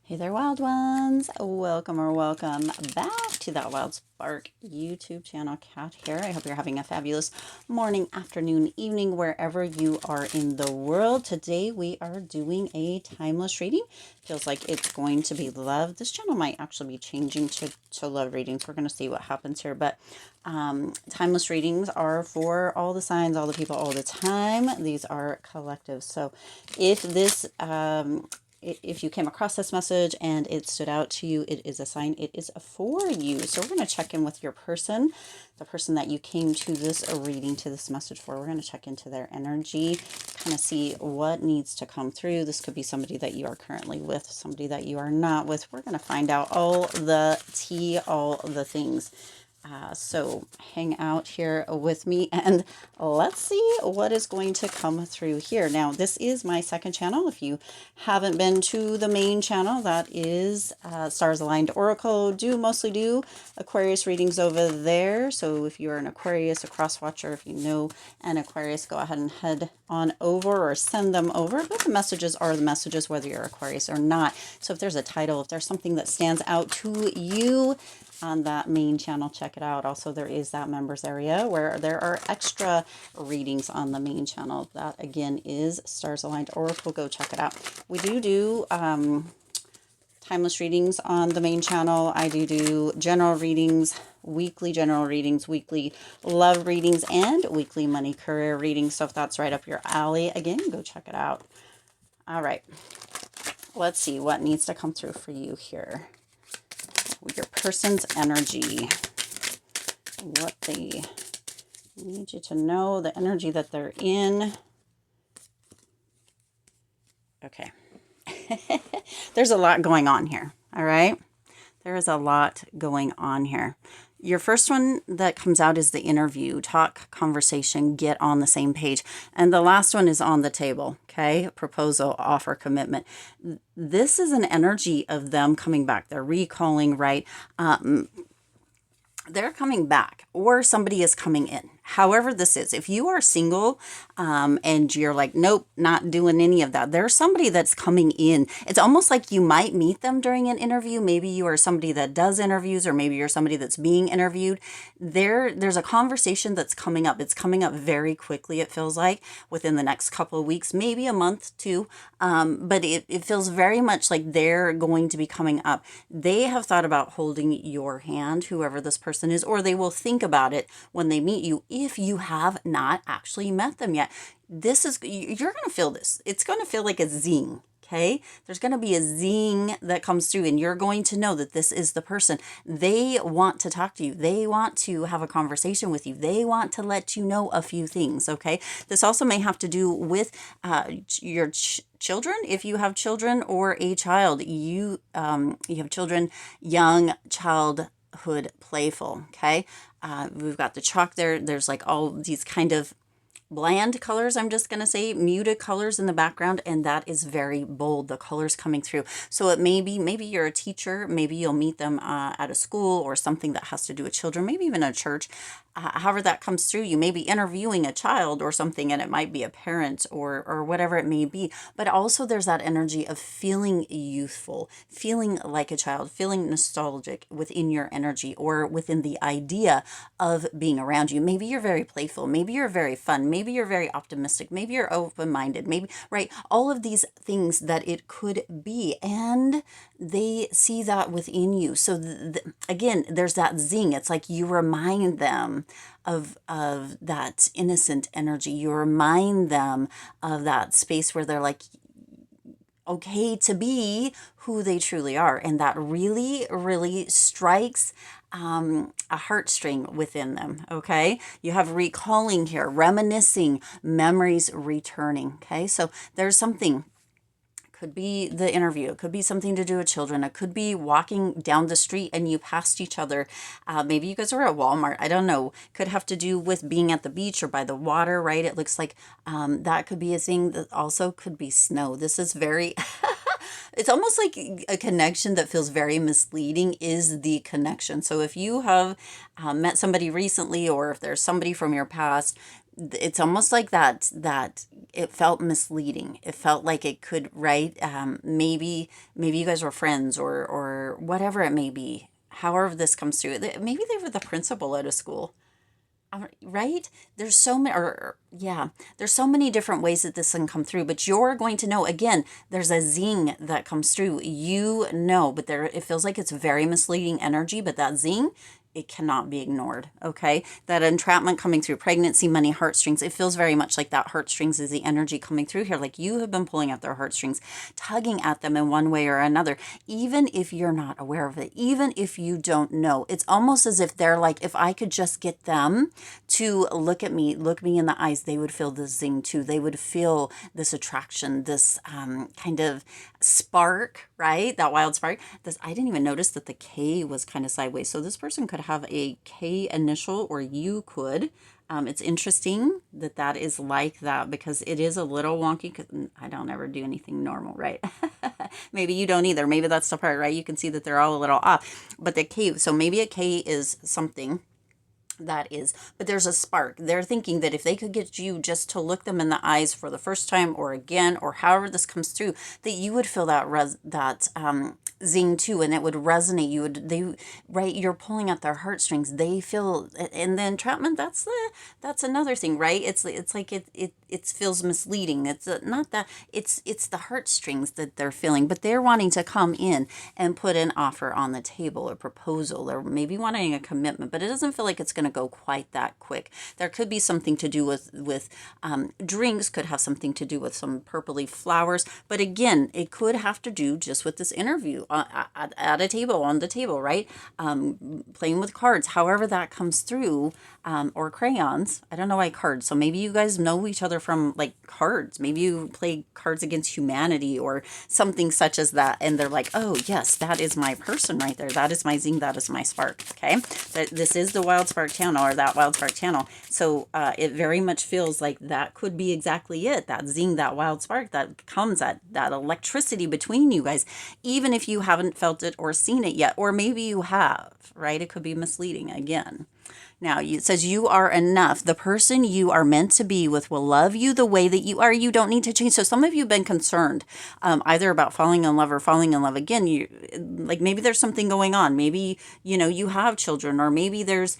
Hey there, wild ones. Welcome back to that Wild Spark YouTube channel. Kat here. I hope you're having a fabulous morning, afternoon, evening, wherever you are in the world. Today we are doing a timeless reading. Feels like it's going to be love. This channel might actually be changing to love readings. We're going to see what happens here. But timeless readings are for all the signs, all the people, all the time. These are collective. So if this if you came across this message and it stood out to you, it is a sign, it is for you. So we're going to check in with your person, the person that you came to this reading, to this message for. We're going to check into their energy, kind of see what needs to come through. This could be somebody that you are currently with, somebody that you are not with. We're going to find out all the tea, all the things. So hang out here with me and let's see what is going to come through here. Now, this is my second channel. If you haven't been to the main channel, that is Stars Aligned Oracle. Mostly do Aquarius readings over there. So if you're an Aquarius, a cross watcher, if you know an Aquarius, go ahead and head on over or send them over. But the messages are the messages, whether you're Aquarius or not. So if there's a title, if there's something that stands out to you on that main channel, check it out. Also, there is that members area where there are extra readings on the main channel. That again is Stars Aligned Oracle. Go check it out. We do timeless readings on the main channel. I do general readings, weekly general readings, weekly love readings, and weekly money career readings. So if that's right up your alley, again, go check it out. All right, let's see what needs to come through for you here. Your person's energy, what they need you to know, the energy that they're in. Okay. There's a lot going on here. All right. There is a lot going on here. Your first one that comes out is the interview, talk, conversation, get on the same page. And the last one is on the table, okay? Proposal, offer, commitment. This is an energy of them coming back. They're recalling, right? They're coming back or somebody is coming in. However this is, if you are single and you're like, nope, not doing any of that, there's somebody that's coming in. It's almost like you might meet them during an interview. Maybe you are somebody that does interviews, or maybe you're somebody that's being interviewed. There's a conversation that's coming up. It's coming up very quickly, it feels like, within the next couple of weeks, maybe a month too. But it feels very much like they're going to be coming up. They have thought about holding your hand, whoever this person is, or they will think about it when they meet you if you have not actually met them yet. You're going to feel this. It's going to feel like a zing. Okay, there's going to be a zing that comes through, and you're going to know that this is the person. They want to talk to you. They want to have a conversation with you. They want to let you know a few things. Okay, this also may have to do with your children. If you have children or a child, you have children, young childhood, playful. Okay, we've got the chalk there. There's like all these kind of bland colors, I'm just going to say, muted colors in the background, and that is very bold, the colors coming through. So it may be, maybe you're a teacher, maybe you'll meet them at a school or something that has to do with children, maybe even a church. However that comes through, you may be interviewing a child or something, and it might be a parent or whatever it may be. But also there's that energy of feeling youthful, feeling like a child, feeling nostalgic within your energy or within the idea of being around you. Maybe you're very playful, maybe you're very fun, maybe you're very optimistic, maybe you're open-minded, maybe, right? All of these things that it could be, and they see that within you. So again, there's that zing. It's like you remind them of that innocent energy. You remind them of that space where they're like okay to be who they truly are, and that really, really strikes a heartstring within them. Okay, you have recalling here, reminiscing, memories returning. Okay, so there's something. Could be the interview. It could be something to do with children. It could be walking down the street and you passed each other. Maybe you guys were at Walmart. I don't know. Could have to do with being at the beach or by the water, right? It looks like that could be a thing. That also could be snow. This is very it's almost like a connection that feels very misleading is the connection. So if you have met somebody recently, or if there's somebody from your past, it's almost like that it felt misleading. It felt like it could, right? Maybe you guys were friends or whatever it may be. However this comes through. Maybe they were the principal at a school. Right? There's so many, yeah, there's so many different ways that this can come through, but you're going to know. Again, there's a zing that comes through. You know, but there, it feels like it's very misleading energy, but that zing, it cannot be ignored. Okay. That entrapment coming through, pregnancy, money, heartstrings. It feels very much like that heartstrings is the energy coming through here. Like you have been pulling at their heartstrings, tugging at them in one way or another, even if you're not aware of it, even if you don't know. It's almost as if they're like, if I could just get them to look me in the eyes, they would feel this zing too. They would feel this attraction, this kind of spark, right? That wild spark. This, I didn't even notice that the K was kind of sideways. So this person could have a K initial, or you could. It's interesting that that is like that, because it is a little wonky, because I don't ever do anything normal, right? Maybe you don't either. Maybe that's the part, right? You can see that they're all a little off. But the K, so maybe a K is something that is, but there's a spark. They're thinking that if they could get you just to look them in the eyes for the first time, or again, or however this comes through, that you would feel that zing too, and it would resonate. You would, they, right, you're pulling at their heartstrings. They feel, and the entrapment, that's another thing, right? It's like it feels misleading. It's not that, it's the heartstrings that they're feeling, but they're wanting to come in and put an offer on the table, a proposal, or maybe wanting a commitment, but it doesn't feel like it's going to go quite that quick. There could be something to do with drinks, could have something to do with some purpley flowers, but again, it could have to do just with this interview at a table, on the table, right? Playing with cards, however that comes through, or crayons. I don't know why cards. So maybe you guys know each other from like cards. Maybe you play Cards Against Humanity or something such as that. And they're like, oh yes, that is my person right there. That is my zing. That is my spark. Okay. This is the wild spark channel, or that wild spark channel. So it very much feels like that could be exactly it. That zing, that wild spark that comes, that electricity between you guys, even if you haven't felt it or seen it yet, or maybe you have, right? It could be misleading again. Now, it says you are enough. The person you are meant to be with will love you the way that you are. You don't need to change. So some of you have been concerned either about falling in love or falling in love again. You, like, maybe there's something going on. Maybe, you have children, or maybe there's,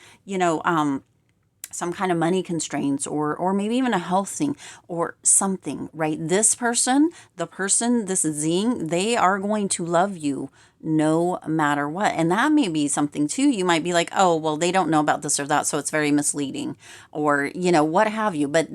some kind of money constraints, or maybe even a health thing or something, right? This person, this zing, they are going to love you no matter what. And that may be something too. You might be like, oh, well, they don't know about this or that, so it's very misleading, or, what have you. But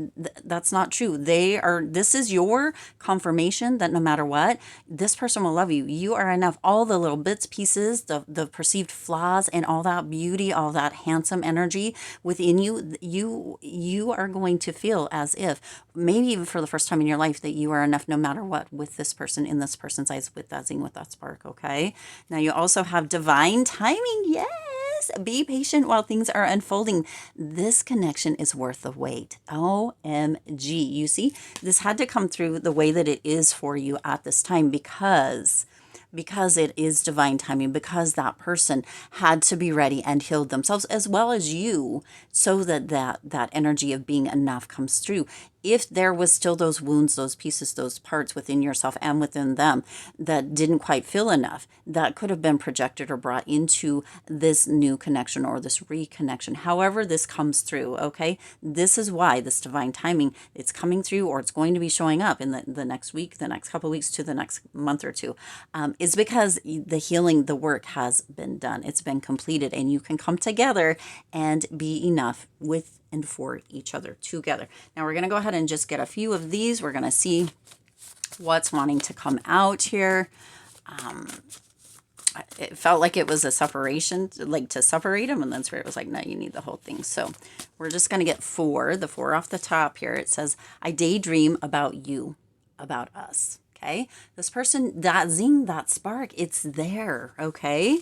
that's not true. This is your confirmation that no matter what, this person will love you. You are enough. All the little bits, pieces, the perceived flaws, and all that beauty, all that handsome energy within you are going to feel as if, maybe even for the first time in your life, that you are enough no matter what with this person, in this person's eyes, with that zing, with that spark. Okay. Now you also have divine timing. Yes. Be patient while things are unfolding. This connection is worth the wait. OMG. You see, this had to come through the way that it is for you at this time, because it is divine timing, because that person had to be ready and healed themselves as well as you, so that energy of being enough comes through. If there was still those wounds, those pieces, those parts within yourself and within them that didn't quite feel enough, that could have been projected or brought into this new connection or this reconnection. However this comes through, okay? This is why this divine timing, it's coming through, or it's going to be showing up in the next week, the next couple of weeks, to the next month or two, is because the healing, the work has been done. It's been completed, and you can come together and be enough with and for each other together. Now we're going to go ahead and just get a few of these. We're going to see what's wanting to come out here. It felt like it was a separation, like to separate them, and then Spirit was like, no, you need the whole thing. So we're just going to get the four off the top here. It says, I daydream about you, about us. Okay. This person, that zing, that spark, it's there. Okay.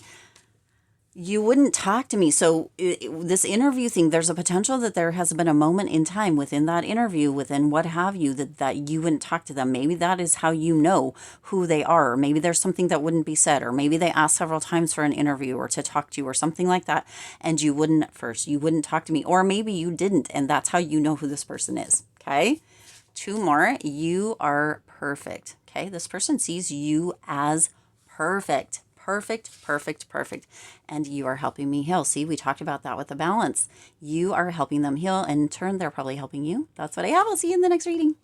You wouldn't talk to me. So this interview thing, there's a potential that there has been a moment in time within that interview, within what have you, that you wouldn't talk to them. Maybe that is how you know who they are. Or maybe there's something that wouldn't be said, or maybe they asked several times for an interview or to talk to you or something like that. And you wouldn't at first. You wouldn't talk to me. Or maybe you didn't. And that's how you know who this person is. Okay. Two more. You are perfect. Okay. This person sees you as perfect. Perfect, perfect, perfect. And you are helping me heal. See, we talked about that with the balance. You are helping them heal, and in turn, they're probably helping you. That's what I have. I'll see you in the next reading.